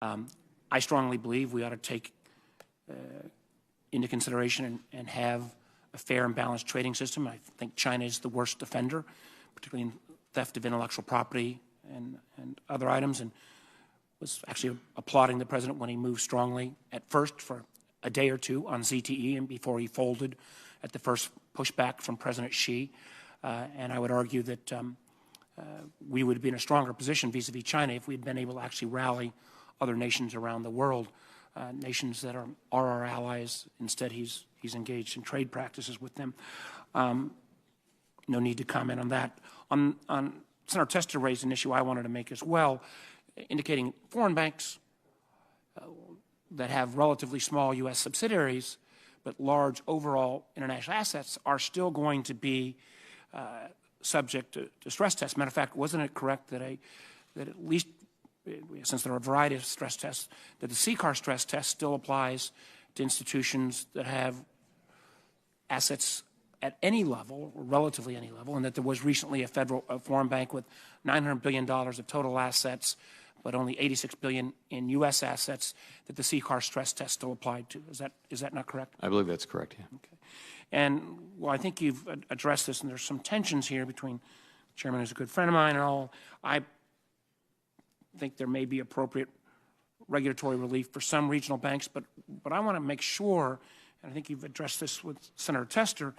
I strongly believe we ought to take into consideration and have a fair and balanced trading system. I think China is the worst offender, particularly in theft of intellectual property and other items, and was actually applauding the president when he moved strongly at first for a day or two on ZTE and before he folded at the first pushback from President Xi. And I would argue that we would be in a stronger position vis-a-vis China if we had been able to actually rally other nations around the world, nations that are our allies. Instead, he's engaged in trade practices with them. No need to comment on that. On Senator Tester raised an issue I wanted to make as well, indicating foreign banks that have relatively small U.S. subsidiaries but large overall international assets are still going to be subject to stress tests. Matter of fact, wasn't it correct that at least, since there are a variety of stress tests, that the CCAR stress test still applies to institutions that have assets at any level, or relatively any level, and that there was recently a foreign bank with $900 billion of total assets, but only $86 billion in U.S. assets that the CCAR stress test still applied to. Is that not correct? I believe that's correct, yeah. Okay. And, well, I think you've addressed this, and there's some tensions here between the chairman, who's a good friend of mine, and all. I think there may be appropriate regulatory relief for some regional banks, but I want to make sure, and I think you've addressed this with Senator Tester,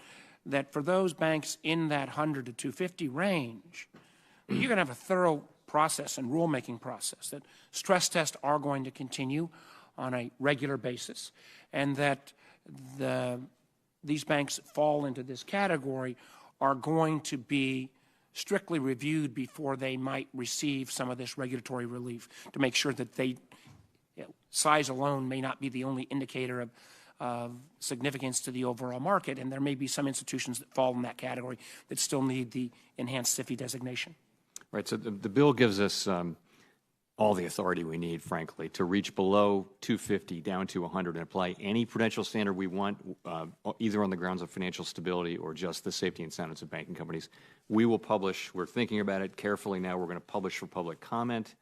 that for those banks in that 100 to 250 range, you're going to have a thorough process and rulemaking process, that stress tests are going to continue on a regular basis, and that these banks that fall into this category are going to be strictly reviewed before they might receive some of this regulatory relief, to make sure that size alone may not be the only indicator of significance to the overall market, and there may be some institutions that fall in that category that still need the enhanced SIFI designation. Right, so the bill gives us all the authority we need, frankly, to reach below 250 down to 100 and apply any prudential standard we want, either on the grounds of financial stability or just the safety and soundness of banking companies. We will publish, we're thinking about it carefully now, we're going to publish for public comment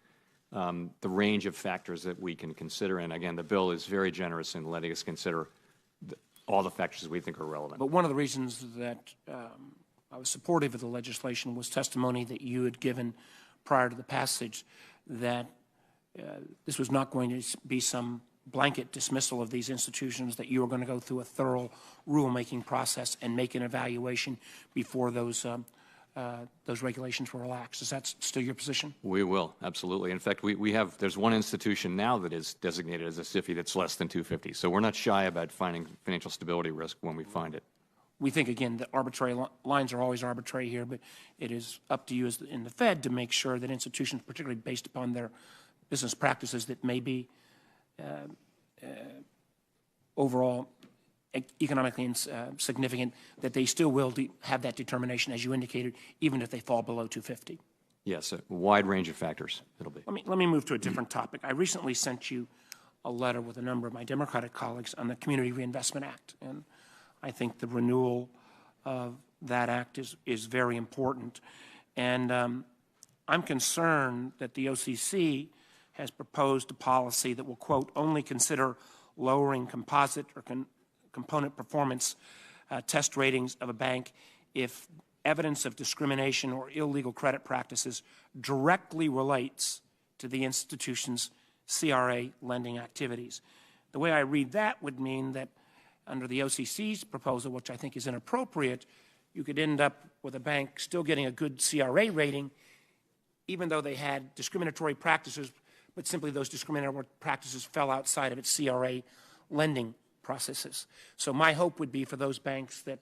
the range of factors that we can consider. And again, the bill is very generous in letting us consider all the factors we think are relevant. But one of the reasons that I was supportive of the legislation was testimony that you had given prior to the passage that this was not going to be some blanket dismissal of these institutions, that you were going to go through a thorough rulemaking process and make an evaluation before those regulations were relaxed. Is that still your position? We will, absolutely. In fact, there's one institution now that is designated as a SIFI that's less than 250. So we're not shy about finding financial stability risk when we find it. We think, again, that arbitrary lines are always arbitrary here, but it is up to you as in the Fed to make sure that institutions, particularly based upon their business practices that may be overall economically significant, that they still will have that determination, as you indicated, even if they fall below 250. Yes, a wide range of factors it'll be. Let me move to a different topic. I recently sent you a letter with a number of my Democratic colleagues on the Community Reinvestment Act, and I think the renewal of that act is very important. And I'm concerned that the OCC has proposed a policy that will, quote, only consider lowering composite or component performance test ratings of a bank if evidence of discrimination or illegal credit practices directly relates to the institution's CRA lending activities. The way I read that would mean that under the OCC's proposal, which I think is inappropriate, you could end up with a bank still getting a good CRA rating, even though they had discriminatory practices, but simply those discriminatory practices fell outside of its CRA lending processes. So my hope would be for those banks that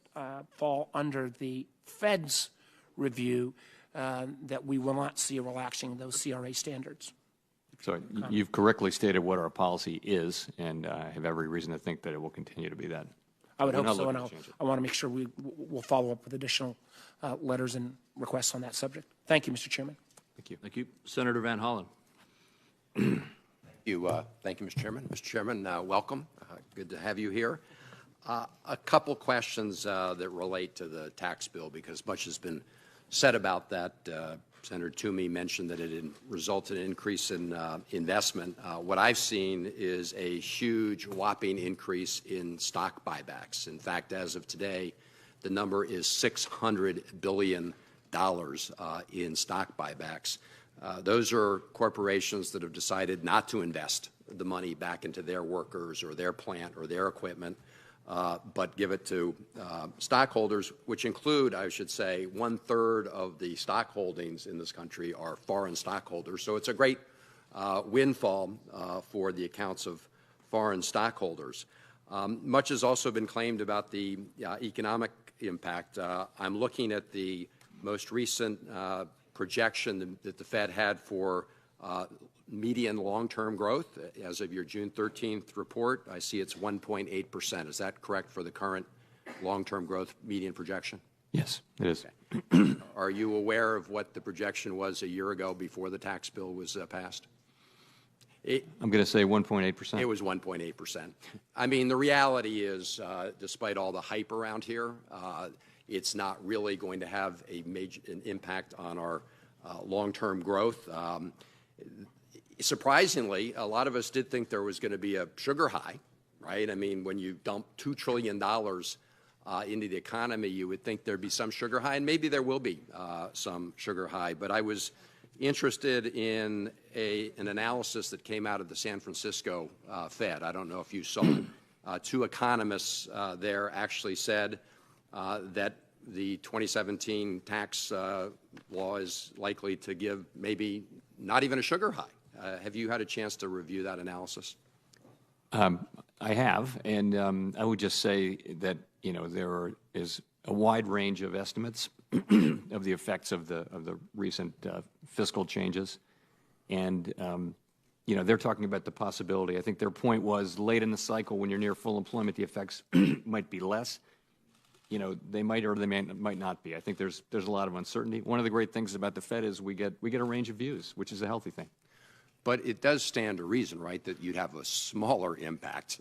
fall under the Fed's review that we will not see a relaxing of those CRA standards. So you've correctly stated what our policy is, and I have every reason to think that it will continue to be that. I would hope so, and I want to make sure we'll follow up with additional letters and requests on that subject. Thank you, Mr. Chairman. Thank you. Thank you. Senator Van Hollen. Thank you, Mr. Chairman. Mr. Chairman, welcome. Good to have you here. A couple questions that relate to the tax bill, because much has been said about that Senator Toomey mentioned that it had resulted in an increase in investment. What I've seen is a huge, whopping increase in stock buybacks. In fact, as of today, the number is $600 billion in stock buybacks. Those are corporations that have decided not to invest the money back into their workers or their plant or their equipment, but give it to stockholders, which include, I should say, 1/3 of the stock holdings in this country are foreign stockholders. So it's a great windfall for the accounts of foreign stockholders. Much has also been claimed about the economic impact. I'm looking at the most recent projection that the Fed had for median long-term growth. As of your June 13th report, I see it's 1.8%. Is that correct for the current long-term growth median projection? Yes, it is. Okay. Are you aware of what the projection was a year ago before the tax bill was passed? I'm going to say 1.8%. It was 1.8%. I mean, the reality is, despite all the hype around here, it's not really going to have an impact on our long-term growth. Surprisingly, a lot of us did think there was going to be a sugar high, right? I mean, when you dump $2 trillion into the economy, you would think there'd be some sugar high, and maybe there will be some sugar high. But I was interested in an analysis that came out of the San Francisco Fed. I don't know if you saw it. Two economists there actually said that the 2017 tax law is likely to give maybe not even a sugar high. Have you had a chance to review that analysis? I have, and I would just say that there is a wide range of estimates of the effects of the recent fiscal changes, and they're talking about the possibility. I think their point was late in the cycle, when you're near full employment, the effects might be less. They might or they might not be. I think there's a lot of uncertainty. One of the great things about the Fed is we get a range of views, which is a healthy thing. But it does stand to reason, right, that you'd have a smaller impact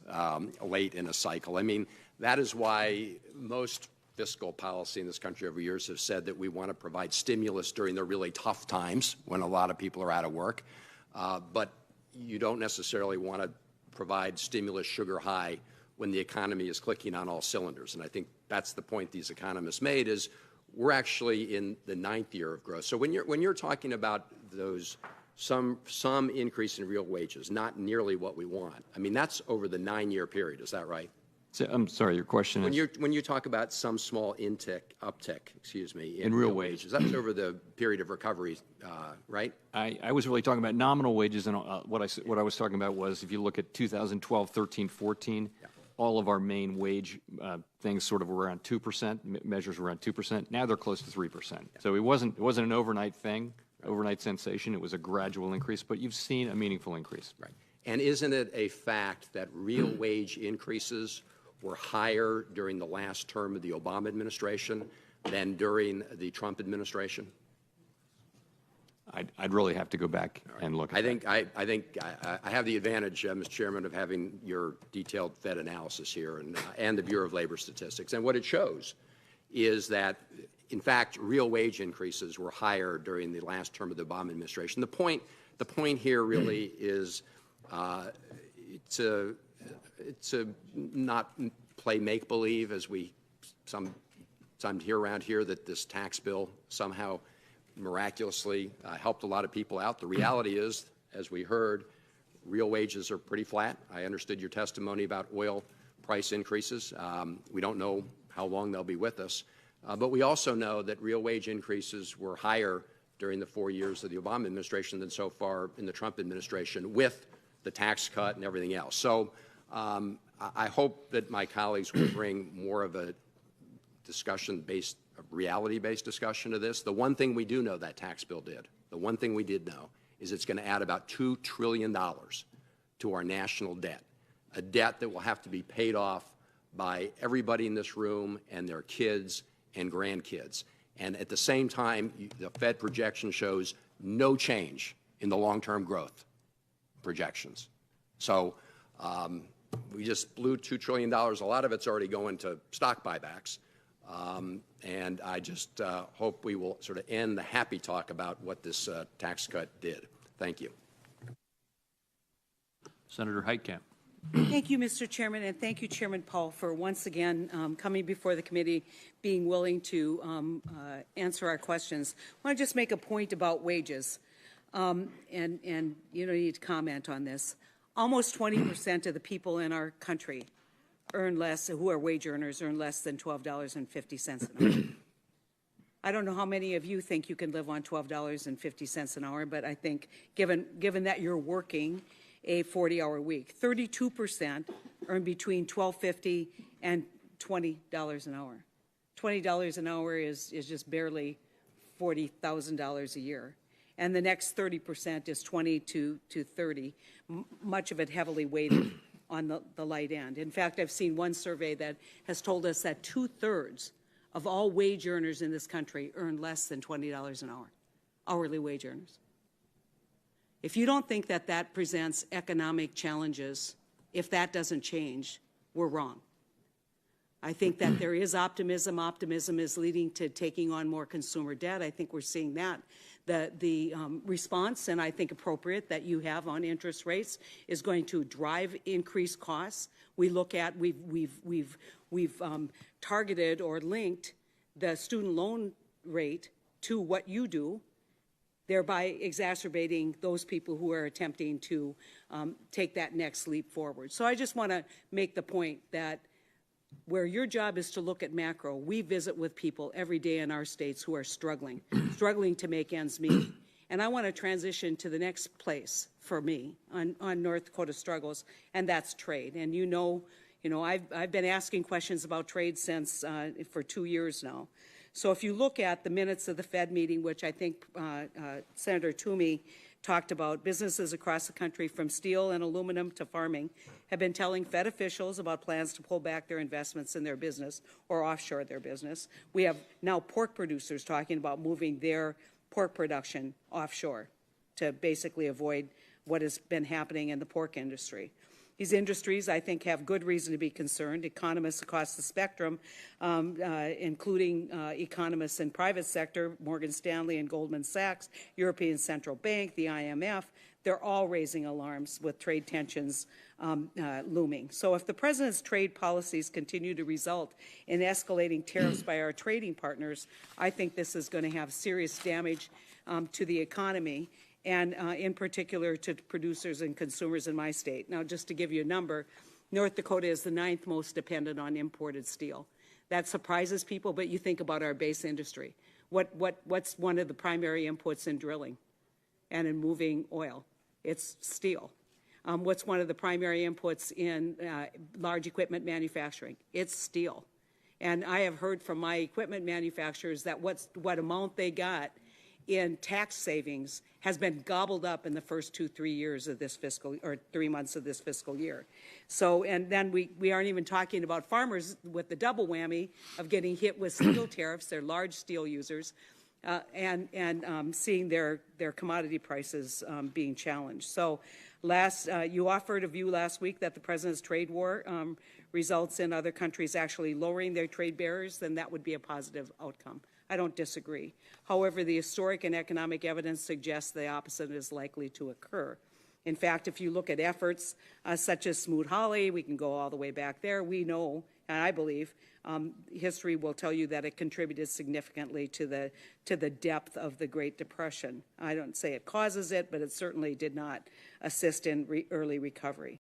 late in a cycle. I mean, that is why most fiscal policy in this country over years have said that we want to provide stimulus during the really tough times when a lot of people are out of work. But you don't necessarily want to provide stimulus sugar high when the economy is clicking on all cylinders. And I think that's the point these economists made, is we're actually in the 9th year of growth. So when you're talking about those some increase in real wages, not nearly what we want, I mean, that's over the 9-year period. Is that right? So, I'm sorry, your question is? When you talk about some small uptick, in real wages, that's over the period of recovery, right? I was really talking about nominal wages, and what I was talking about was, if you look at 2012, 13, 14, all of our main wage things sort of were around 2%, measures were around 2%. Now they're close to 3%. So it wasn't an overnight thing, overnight sensation. It was a gradual increase, but you've seen a meaningful increase. Right. And isn't it a fact that real wage increases were higher during the last term of the Obama administration than during the Trump administration? I'd really have to go back and look at that. I think I have the advantage, Mr. Chairman, of having your detailed Fed analysis here and the Bureau of Labor Statistics. And what it shows is that, in fact, real wage increases were higher during the last term of the Obama administration. The point here really is to not play make-believe, as some hear around here, that this tax bill somehow miraculously helped a lot of people out. The reality is, as we heard, real wages are pretty flat. I understood your testimony about oil price increases. We don't know how long they'll be with us. But we also know that real wage increases were higher during the 4 years of the Obama administration than so far in the Trump administration, with the tax cut and everything else. So I hope that my colleagues will bring more of a discussion-based, reality-based discussion to this. The one thing we do know that tax bill did, the one thing we did know, is it's going to add about $2 trillion to our national debt, a debt that will have to be paid off by everybody in this room and their kids and grandkids. And at the same time, the Fed projection shows no change in the long-term growth projections. So we just blew $2 trillion. A lot of it's already going to stock buybacks. And I just hope we will sort of end the happy talk about what this tax cut did. Thank you. Senator Heitkamp. Thank you, Mr. Chairman, and thank you, Chairman Paul, for once again coming before the committee, being willing to answer our questions. I want to just make a point about wages, and you don't need to comment on this. Almost 20% of the people in our country earn less, who are wage earners, earn less than $12.50 an hour. I don't know how many of you think you can live on $12.50 an hour, but I think given that you're working a 40-hour week, 32% earn between $12.50 and $20 an hour. $20 an hour is just barely $40,000 a year. And the next 30% is 20 to 30, much of it heavily weighted on the light end. In fact, I've seen one survey that has told us that 2/3 of all wage earners in this country earn less than $20 an hour, hourly wage earners. If you don't think that that presents economic challenges, if that doesn't change, we're wrong. I think that there is optimism. Optimism is leading to taking on more consumer debt. I think we're seeing that. The response, and I think appropriate, that you have on interest rates is going to drive increased costs. We look at, we've targeted or linked the student loan rate to what you do, thereby exacerbating those people who are attempting to take that next leap forward. So I just want to make the point that where your job is to look at macro, we visit with people every day in our states who are struggling to make ends meet. And I want to transition to the next place for me on North Dakota struggles, and that's trade. And you know, I've been asking questions about trade since for 2 years now. So if you look at the minutes of the Fed meeting, which I think Senator Toomey talked about, businesses across the country from steel and aluminum to farming have been telling Fed officials about plans to pull back their investments in their business or offshore their business. We have now pork producers talking about moving their pork production offshore to basically avoid what has been happening in the pork industry. These industries, I think, have good reason to be concerned. Economists across the spectrum, including economists in private sector, Morgan Stanley and Goldman Sachs, European Central Bank, the IMF, they're all raising alarms with trade tensions looming. So if the president's trade policies continue to result in escalating tariffs by our trading partners, I think this is going to have serious damage to the economy, and in particular to producers and consumers in my state. Now, just to give you a number, North Dakota is the 9th most dependent on imported steel. That surprises people, but you think about our base industry. What's one of the primary inputs in drilling and in moving oil? It's steel. What's one of the primary inputs in large equipment manufacturing? It's steel. And I have heard from my equipment manufacturers that what amount they got in tax savings has been gobbled up in the first 2-3 years of this fiscal, or 3 months of this fiscal year. So, and then we aren't even talking about farmers with the double whammy of getting hit with steel tariffs. They're large steel users, and seeing their commodity prices being challenged. So, you offered a view last week that the president's trade war results in other countries actually lowering their trade barriers. Then that would be a positive outcome. I don't disagree. However, the historic and economic evidence suggests the opposite is likely to occur. In fact, if you look at efforts such as Smoot-Hawley, we can go all the way back there, we know, and I believe, history will tell you that it contributed significantly to the depth of the Great Depression. I don't say it causes it, but it certainly did not assist in early recovery.